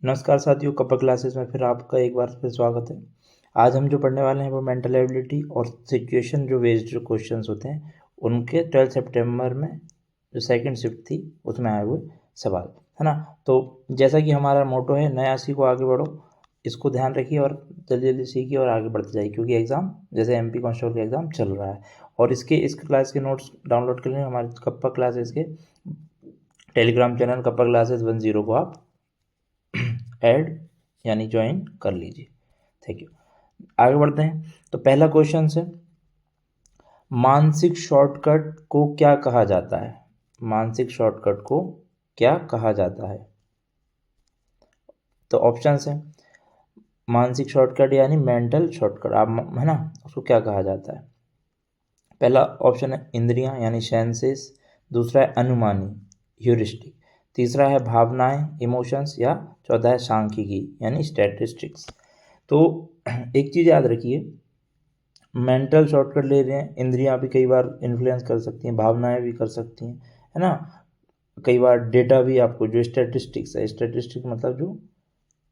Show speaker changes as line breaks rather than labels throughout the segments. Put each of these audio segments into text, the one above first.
नमस्कार साथियों, कपा क्लासेस में फिर आपका एक बार फिर स्वागत है। आज हम जो पढ़ने वाले हैं वो मेंटल एबिलिटी और सिचुएशन जो बेस्ड जो क्वेश्चंस होते हैं उनके 12 सितंबर में जो सेकंड शिफ्ट थी उसमें आए हुए सवाल है ना। तो जैसा कि हमारा मोटो है नया सीखो आगे बढ़ो, इसको ध्यान रखिए और जल्दी जल्दी सीखिए और आगे बढ़ते जाइए, क्योंकि एग्ज़ाम जैसे MP कांस्टेबल का एग्ज़ाम चल रहा है। और इस क्लास के नोट्स डाउनलोड के लिए हमारे कप्पा क्लासेस के टेलीग्राम चैनल कप्पा क्लासेस 10 को आप ऐड यानी ज्वाइन कर लीजिए। Thank you. आगे बढ़ते हैं। तो पहला क्वेश्चन है, मानसिक शॉर्टकट को क्या कहा जाता है? मानसिक शॉर्टकट को क्या कहा जाता है? तो ऑप्शंस है, मानसिक शॉर्टकट यानी मेंटल शॉर्टकट आप है ना, उसको क्या कहा जाता है? पहला ऑप्शन है इंद्रियां यानी सेंसेस, दूसरा है अनुमानी ह्यूरिस्टिक, तीसरा है भावनाएं इमोशंस, या चौथा है सांख्यिकी यानी स्टैटिस्टिक्स। तो एक चीज़ याद रखिए, मेंटल शॉर्टकट ले रहे हैं, इंद्रियां भी कई बार इन्फ्लुएंस कर सकती हैं, भावनाएं भी कर सकती हैं, है ना। कई बार डेटा भी आपको जो स्टैटिस्टिक्स है, स्टैटिस्टिक्स मतलब जो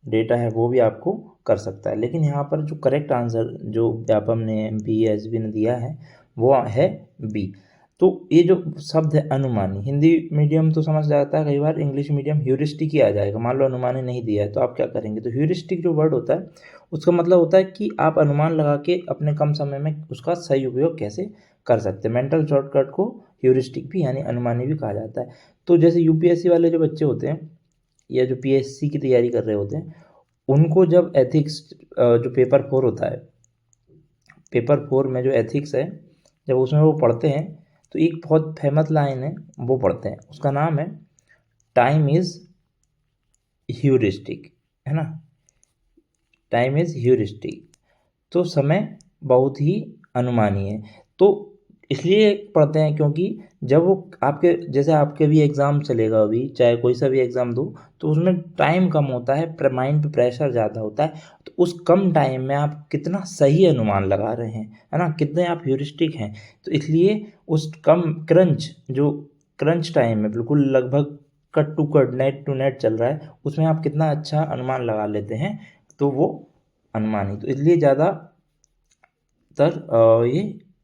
डेटा है वो भी आपको कर सकता है। लेकिन यहाँ पर जो करेक्ट आंसर जो व्यापम ने MP SB ने दिया है वो है बी। तो ये जो शब्द है अनुमानी, हिंदी मीडियम तो समझ जाता है, कई बार इंग्लिश मीडियम ह्यूरिस्टिक ही आ जाएगा। मान लो अनुमानी नहीं दिया है तो आप क्या करेंगे? तो ह्यूरिस्टिक जो वर्ड होता है उसका मतलब होता है कि आप अनुमान लगा के अपने कम समय में उसका सही उपयोग कैसे कर सकते हैं। मेंटल शॉर्टकट को ह्यूरिस्टिक भी यानी अनुमानी भी कहा जाता है। तो जैसे UPSC वाले जो बच्चे होते हैं या जो PSC की तैयारी कर रहे होते हैं, उनको जब एथिक्स जो पेपर 4 होता है, पेपर 4 में जो एथिक्स है जब उसमें वो पढ़ते हैं तो एक बहुत फेमस लाइन है वो पढ़ते हैं, उसका नाम है टाइम इज ह्यूरिस्टिक, है ना। टाइम इज ह्यूरिस्टिक, तो समय बहुत ही अनुमानी है। तो इसलिए पढ़ते हैं क्योंकि जब वो आपके जैसे आपके भी एग्ज़ाम चलेगा, अभी चाहे कोई सा भी एग्ज़ाम दो तो उसमें टाइम कम होता है, माइंड पे प्रेशर ज़्यादा होता है। तो उस कम टाइम में आप कितना सही अनुमान लगा रहे हैं, है ना, कितने आप ह्यूरिस्टिक हैं। तो इसलिए उस कम क्रंच टाइम में बिल्कुल लगभग cut to cut net to net चल रहा है, उसमें आप कितना अच्छा अनुमान लगा लेते हैं, तो वो अनुमानी। तो इसलिए ज़्यादातर ये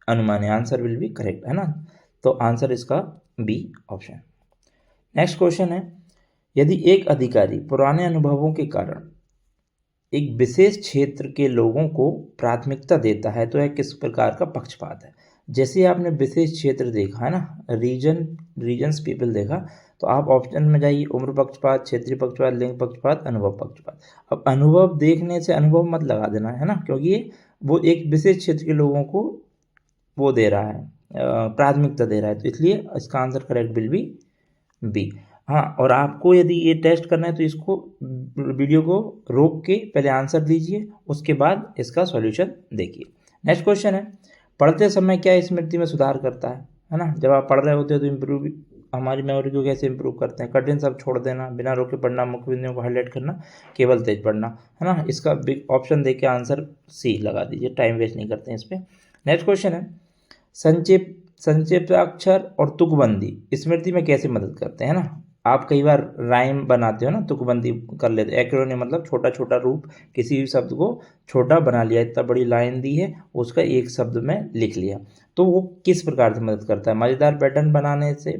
अनुमानी आंसर विल बी करेक्ट, है ना। तो आंसर इसका बी ऑप्शन। नेक्स्ट क्वेश्चन है, यदि एक अधिकारी पुराने अनुभवों के कारण एक विशेष क्षेत्र के लोगों को प्राथमिकता देता है तो यह किस प्रकार का पक्षपात है? जैसे आपने विशेष क्षेत्र देखा है ना, रीजन्स पीपल देखा, तो आप ऑप्शन में जाइए, उम्र पक्षपात, क्षेत्रीय पक्षपात, लिंग पक्षपात, अनुभव पक्षपात। अब अनुभव देखने से अनुभव मत लगा देना, है ना, क्योंकि वो एक विशेष क्षेत्र के लोगों को वो दे रहा है, प्राथमिकता दे रहा है, तो इसलिए इसका answer correct will be B. हाँ, और आपको यदि ये टेस्ट करना है तो इसको वीडियो को रोक के पहले आंसर दीजिए, उसके बाद इसका सॉल्यूशन देखिए। नेक्स्ट क्वेश्चन है, पढ़ते समय क्या स्मृति में सुधार करता है ना। जब आप पढ़ रहे होते हो तो इम्प्रूव हमारी मेमोरी को कैसे इंप्रूव करते हैं? कठिन शब्द छोड़ देना, बिना रोके पढ़ना, मुख्य बिंदुओं को हाईलाइट करना, केवल तेज पढ़ना, है ना। इसका बिग ऑप्शन देके आंसर सी लगा दीजिए, टाइम वेस्ट नहीं करते हैं इस पर। नेक्स्ट क्वेश्चन है, संक्षेपाक्षर और तुकबंदी स्मृति में कैसे मदद करते हैं ना। आप कई बार राइम बनाते हो ना, तुकबंदी कर लेते हैं। एक्रोनिम मतलब छोटा छोटा रूप, किसी भी शब्द को छोटा बना लिया, इतना बड़ी लाइन दी है उसका एक शब्द में लिख लिया, तो वो किस प्रकार से मदद करता है? मज़ेदार पैटर्न बनाने से,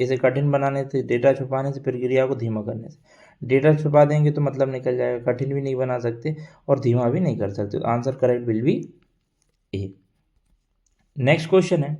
इसे कठिन बनाने से, डेटा छुपाने से, प्रक्रिया को धीमा करने से। डेटा छुपा देंगे तो मतलब निकल जाएगा, कठिन भी नहीं बना सकते और धीमा भी नहीं कर सकते। तो answer correct will B A. Next question है,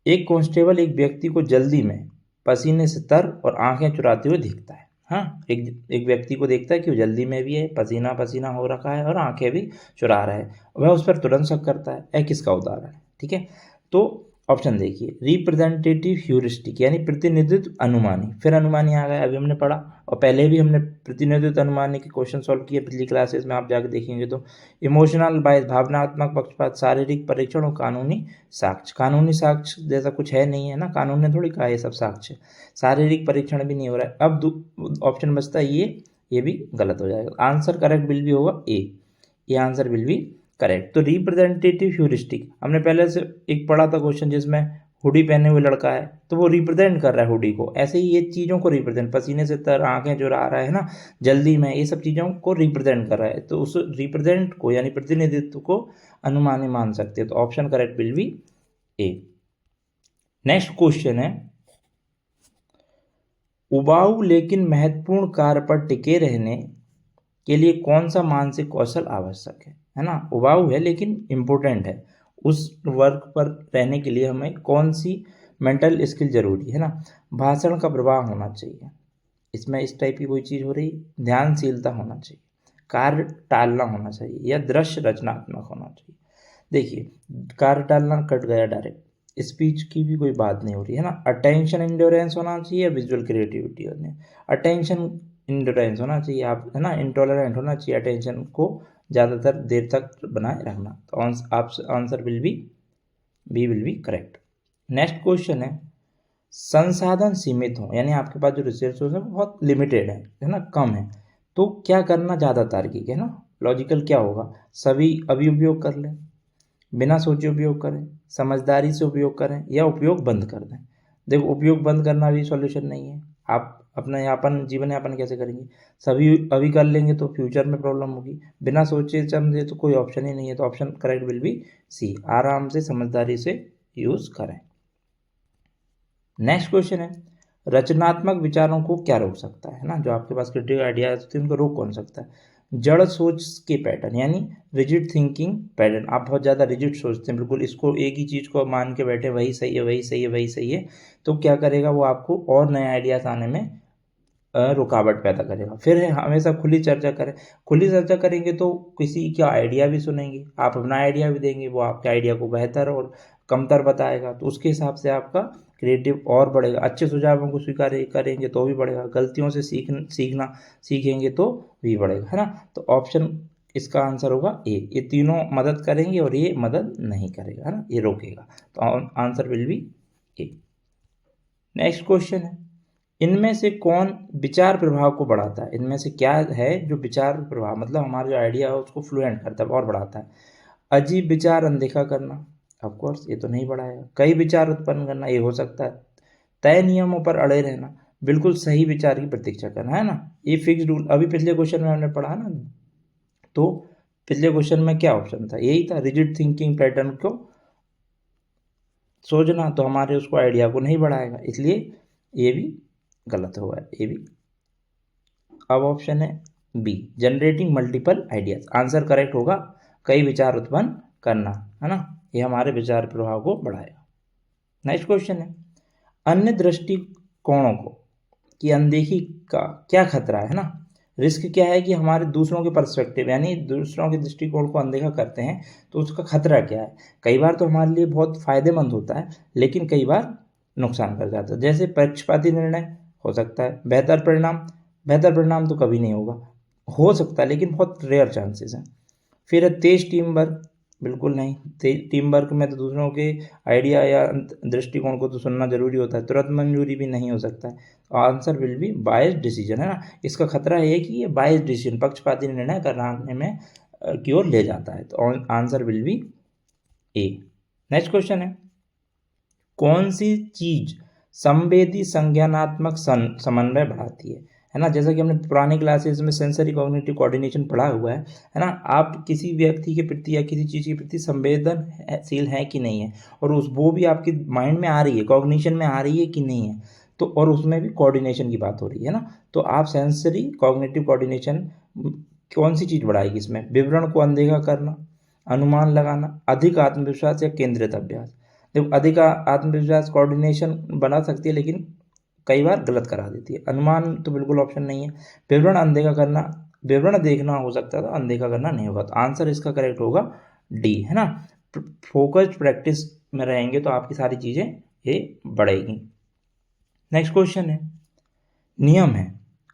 एक कांस्टेबल एक व्यक्ति को जल्दी में पसीने से तर और आंखें चुराते हुए दिखता है। हाँ, एक व्यक्ति को देखता है कि वो जल्दी में भी है, पसीना पसीना हो रखा है और आंखें भी चुरा रहा है, वह उस पर तुरंत शक करता है। यह किसका उदाहरण है? ठीक है, तो ऑप्शन देखिए, रिप्रेजेंटेटिव ह्यूरिस्टिक यानी प्रतिनिधित्व अनुमानी, फिर अनुमानी आ गया, अभी हमने पढ़ा, और पहले भी हमने प्रतिनिधित्व अनुमानी के क्वेश्चन सॉल्व किए पिछली क्लासेस में, आप जाके देखेंगे तो। इमोशनल बायस भावनात्मक पक्षपात, शारीरिक परीक्षण और कानूनी साक्ष्य। कानूनी साक्ष्य जैसा कुछ है नहीं, है ना, कानून ने थोड़ी कहा ये सब साक्ष्य। शारीरिक परीक्षण भी नहीं हो रहा है। अब ऑप्शन बचता है ये भी गलत हो जाएगा। आंसर करेक्ट विल भी होगा ए, ये आंसर विल बी करेक्ट। तो रिप्रेजेंटेटिव ह्यूरिस्टिक हमने पहले से एक पढ़ा था क्वेश्चन जिसमें हुडी पहने हुए लड़का है तो वो रिप्रेजेंट कर रहा है हुडी को, ऐसे ही ये चीज़ों को रिप्रेजेंट, पसीने से तर आंखें जो आ रहा है ना, जल्दी में, ये सब चीज़ों को रिप्रेजेंट कर रहा है। तो उस रिप्रेजेंट को यानी प्रतिनिधित्व को अनुमानी मान सकते हैं। तो option correct will B A. Next question है, उबाऊ लेकिन महत्वपूर्ण कार्य पर टिके रहने के लिए कौन सा मानसिक कौशल आवश्यक है ना। उबाऊ है लेकिन इम्पोर्टेंट है, उस वर्क पर रहने के लिए हमें कौन सी मेंटल स्किल जरूरी है ना। भाषण का प्रवाह होना चाहिए, इसमें इस टाइप की कोई चीज़ हो रही, ध्यानशीलता होना चाहिए, कार्य टालना होना चाहिए, या दृश्य रचनात्मक होना चाहिए। देखिए, कार्य टालना कट गया डायरेक्ट, स्पीच की भी कोई बात नहीं हो रही है ना। अटेंशन इंड्योरेंस होना चाहिए, विजुअल क्रिएटिविटी होनी है। अटेंशन इंड्योरेंस होना चाहिए, आप है ना, इंटॉलरेंट होना चाहिए, अटेंशन को ज़्यादातर देर तक बनाए रखना। तो answer will be correct. Next question है, संसाधन सीमित हो, यानी आपके पास जो रिसोर्सेज है वो बहुत लिमिटेड है ना, कम है, तो क्या करना ज़्यादा तार्किक है ना, लॉजिकल क्या होगा, सभी अभी उपयोग कर लें, बिना सोचे उपयोग करें, समझदारी से उपयोग करें, या उपयोग बंद कर दें। देखो, उपयोग बंद करना भी सॉल्यूशन नहीं है। आप अपना यापन, जीवन यापन कैसे करेंगे, सभी अभी कर लेंगे तो फ्यूचर में प्रॉब्लम होगी, बिना सोचे समझे तो कोई ऑप्शन ही नहीं है। तो option correct will be C, आराम से समझदारी से यूज़ करें। नेक्स्ट क्वेश्चन है, रचनात्मक विचारों को क्या रोक सकता है ना, जो आपके पास क्रिएटिव आइडियाज होते हैं उनको रोक कौन सकता है। जड़ सोच के पैटर्न, यानी रिजिड थिंकिंग पैटर्न, आप बहुत ज़्यादा रिजिड सोचते हैं, बिल्कुल इसको एक ही चीज़ को मान के बैठे, वही सही है वही सही है वही सही है, तो क्या करेगा वो, आपको और नए आइडियाज आने में रुकावट पैदा करेगा। फिर है, हमेशा खुली चर्चा करें, खुली चर्चा करेंगे तो किसी का आइडिया भी सुनेंगे, आप अपना आइडिया भी देंगे, वो आपके आइडिया को बेहतर और कमतर बताएगा, तो उसके हिसाब से आपका क्रिएटिव और बढ़ेगा। अच्छे सुझावों को स्वीकार करेंगे तो भी बढ़ेगा, गलतियों से सीखेंगे तो भी बढ़ेगा, है ना। तो ऑप्शन इसका आंसर होगा ए, ये तीनों मदद करेंगे और ये मदद नहीं करेगा, है ना, ये रोकेगा। तो answer will be A. Next question है, इनमें से कौन विचार प्रभाव को बढ़ाता है, इनमें से क्या है जो विचार प्रभाव, मतलब हमारा जो आइडिया है उसको फ्लुएंट करता है और बढ़ाता है। अजीब विचार अनदेखा करना, ऑफ कोर्स ये तो नहीं बढ़ाएगा। कई विचार उत्पन्न करना, ये हो सकता है। तय नियमों पर अड़े रहना, बिल्कुल सही विचार की प्रतीक्षा करना, है ना, ये फिक्स रूल। अभी पिछले क्वेश्चन में हमने पढ़ा ना, तो पिछले क्वेश्चन में क्या ऑप्शन था, यही था, रिजिड थिंकिंग पैटर्न को सोचना, तो हमारे उसको आइडिया को नहीं बढ़ाएगा, इसलिए ये भी गलत हुआ है, ये भी। अब ऑप्शन है B, generating multiple ideas, answer correct होगा, कई विचार उत्पन्न करना, है ना, ये हमारे विचार प्रभाव को बढ़ाएगा। नेक्स्ट क्वेश्चन है, अन्य दृष्टिकोणों को की अनदेखी का क्या खतरा है ना, रिस्क क्या है कि हमारे दूसरों के पर्सपेक्टिव यानी दूसरों के दृष्टिकोण को अनदेखा करते हैं, तो उसका खतरा क्या है। कई बार तो हमारे लिए बहुत फायदेमंद होता है, लेकिन कई बार नुकसान कर जाता है। जैसे पक्षपाती निर्णय हो सकता है, बेहतर परिणाम तो कभी नहीं होगा, हो सकता है लेकिन बहुत रेयर चांसेस हैं। फिर है तेज टीम वर्क, बिल्कुल नहीं, टीम वर्क में तो दूसरों के आइडिया या दृष्टिकोण को तो सुनना जरूरी होता है, तुरंत मंजूरी भी नहीं हो सकता है। Answer will be biased decision, है ना, इसका खतरा है कि ये बायस्ड डिसीजन, पक्षपाती निर्णय कराने में की ओर ले जाता है। तो answer will be A. Next question है, कौन सी चीज संवेदी संज्ञानात्मक समन्वय बढ़ाती है ना। जैसा कि हमने पुरानी क्लासेस में सेंसरी कॉग्निटिव कोऑर्डिनेशन पढ़ा हुआ है ना, आप किसी व्यक्ति के प्रति या किसी चीज़ के प्रति संवेदनशील है कि नहीं है, और वो भी आपके माइंड में आ रही है, कॉग्निशन में आ रही है कि नहीं है, तो और उसमें भी कोऑर्डिनेशन की बात हो रही है ना, तो आप सेंसरी कॉग्निटिव कोऑर्डिनेशन कौन सी चीज़ बढ़ाएगी इसमें, विवरण को अनदेखा करना, अनुमान लगाना, अधिक आत्मविश्वास या केंद्रित अभ्यास। देखो, अधिक आत्मविश्वास कोऑर्डिनेशन बना सकती है, लेकिन कई बार गलत करा देती है। अनुमान तो बिल्कुल ऑप्शन नहीं है। विवरण अनदेखा करना, विवरण देखना हो सकता है, तो अनदेखा करना नहीं होगा। तो आंसर इसका करेक्ट होगा डी, है ना। फोकस्ड प्रैक्टिस में रहेंगे तो आपकी सारी चीज़ें ये बढ़ेगी। नेक्स्ट क्वेश्चन है, नियम है,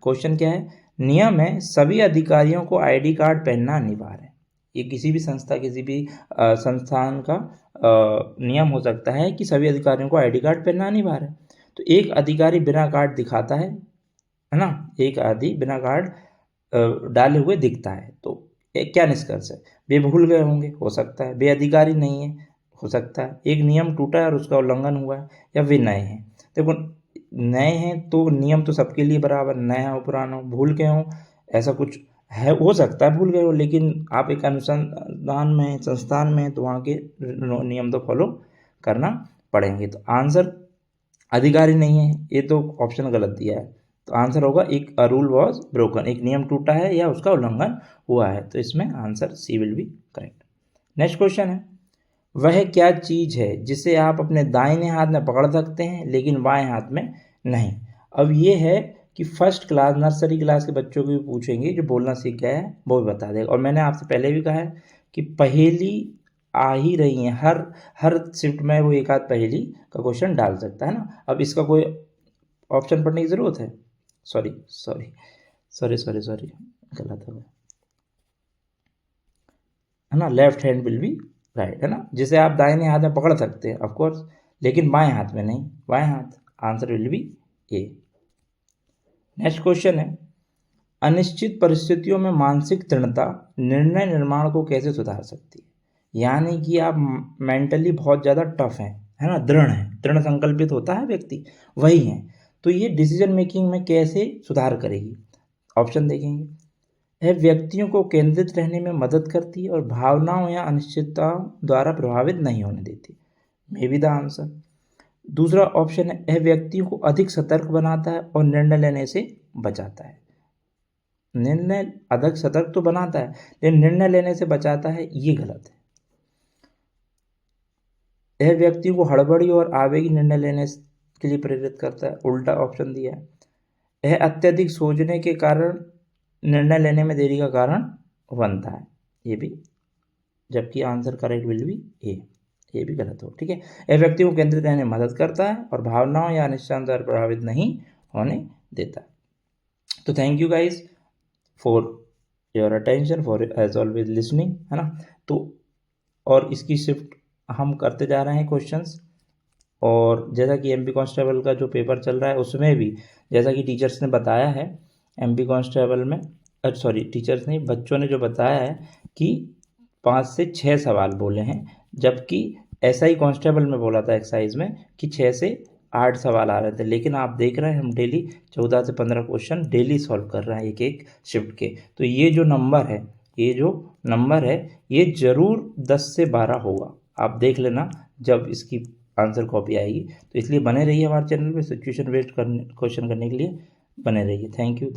क्वेश्चन क्या है, नियम है सभी अधिकारियों को आईडी कार्ड पहनना अनिवार्य है। ये किसी भी संस्था, किसी भी संस्थान का नियम हो सकता है कि सभी अधिकारियों को आईडी कार्ड पहनना अनिवार्य है। तो एक अधिकारी बिना कार्ड दिखाता है ना, एक आदि बिना कार्ड डाले हुए दिखता है, तो क्या निष्कर्ष है, वे भूल गए होंगे, हो सकता है, वे अधिकारी नहीं है, हो सकता है। एक नियम टूटा है और उसका उल्लंघन हुआ है, या वे नए हैं। देखो नए हैं तो नियम तो सबके लिए बराबर, नया हो पुराना हो, भूल गए हो, ऐसा कुछ है, हो सकता है भूल गए हो, लेकिन आप एक अनुसंधान में संस्थान में, तो वहाँ के नियम तो फॉलो करना पड़ेंगे। तो आंसर अधिकारी नहीं है, ये तो ऑप्शन गलत दिया है। तो आंसर होगा एक अ रूल वॉज ब्रोकन, एक नियम टूटा है या उसका उल्लंघन हुआ है। तो इसमें answer C will be correct. Next question है, वह क्या चीज़ है जिसे आप अपने दाहिने हाथ में पकड़ सकते हैं लेकिन बाएं हाथ में नहीं। अब ये है कि फर्स्ट क्लास नर्सरी क्लास के बच्चों को भी पूछेंगे, जो बोलना सीख गया है वो भी बता देगा। और मैंने आपसे पहले भी कहा है कि पहेली आ ही रही हैं, हर शिफ्ट में वो एक आध पहेली का क्वेश्चन डाल सकता है ना। अब इसका कोई ऑप्शन पढ़ने की ज़रूरत है? सॉरी गलत हो गया, है ना। Left hand will be right, है ना, जिसे आप दाहिने हाथ में पकड़ सकते हैं ऑफ कोर्स, लेकिन बाएं हाथ में नहीं, बाएं हाथ। Answer will be A. Next question है, अनिश्चित परिस्थितियों में मानसिक दृढ़ता निर्णय निर्माण को कैसे सुधार सकती है। यानी कि आप मेंटली बहुत ज़्यादा टफ हैं, है ना, दृढ़ हैं, दृढ़ संकल्पित होता है व्यक्ति, वही हैं, तो ये डिसीजन मेकिंग में कैसे सुधार करेगी। ऑप्शन देखेंगे, यह व्यक्तियों को केंद्रित रहने में मदद करती है और भावनाओं या अनिश्चितताओं द्वारा प्रभावित नहीं होने देती। May be the answer. दूसरा ऑप्शन है, यह व्यक्तियों को अधिक सतर्क बनाता है और निर्णय लेने से बचाता है। निर्णय अधिक सतर्क तो बनाता है, लेकिन निर्णय लेने से बचाता है, ये गलत है। यह व्यक्तियों को हड़बड़ी और आवेगी निर्णय लेने के लिए प्रेरित करता है, उल्टा ऑप्शन दिया है। यह अत्यधिक सोचने के कारण निर्णय लेने में देरी का कारण बनता है, ये भी, जबकि आंसर करेक्ट विल बी ए, ये भी गलत हो। ठीक है, यह व्यक्ति को केंद्रित रहने में मदद करता है और भावनाओं या अनिश्चितता द्वारा प्रभावित नहीं होने देता। तो thank you guys for your attention, for as always listening, है ना। तो और इसकी शिफ्ट हम करते जा रहे हैं क्वेश्चंस, और जैसा कि एमपी कांस्टेबल का जो पेपर चल रहा है उसमें भी जैसा कि टीचर्स ने बताया है, एमपी कांस्टेबल में सॉरी टीचर्स नहीं, बच्चों ने जो बताया है कि 5 से 6 सवाल बोले हैं, जबकि ऐसा ही कांस्टेबल में बोला था एक्सरसाइज में कि 6 से 8 सवाल आ रहे थे। लेकिन आप देख रहे हैं हम डेली 14 से 15 क्वेश्चन डेली सॉल्व कर रहे हैं एक एक शिफ्ट के। तो ये जो नंबर है ये ज़रूर 10 से 12 होगा, आप देख लेना जब इसकी आंसर कॉपी आएगी। तो इसलिए बने रहिए हमारे चैनल पे, सिचुएशन बेस्ड क्वेश्चन करने के लिए बने रहिए। Thank you.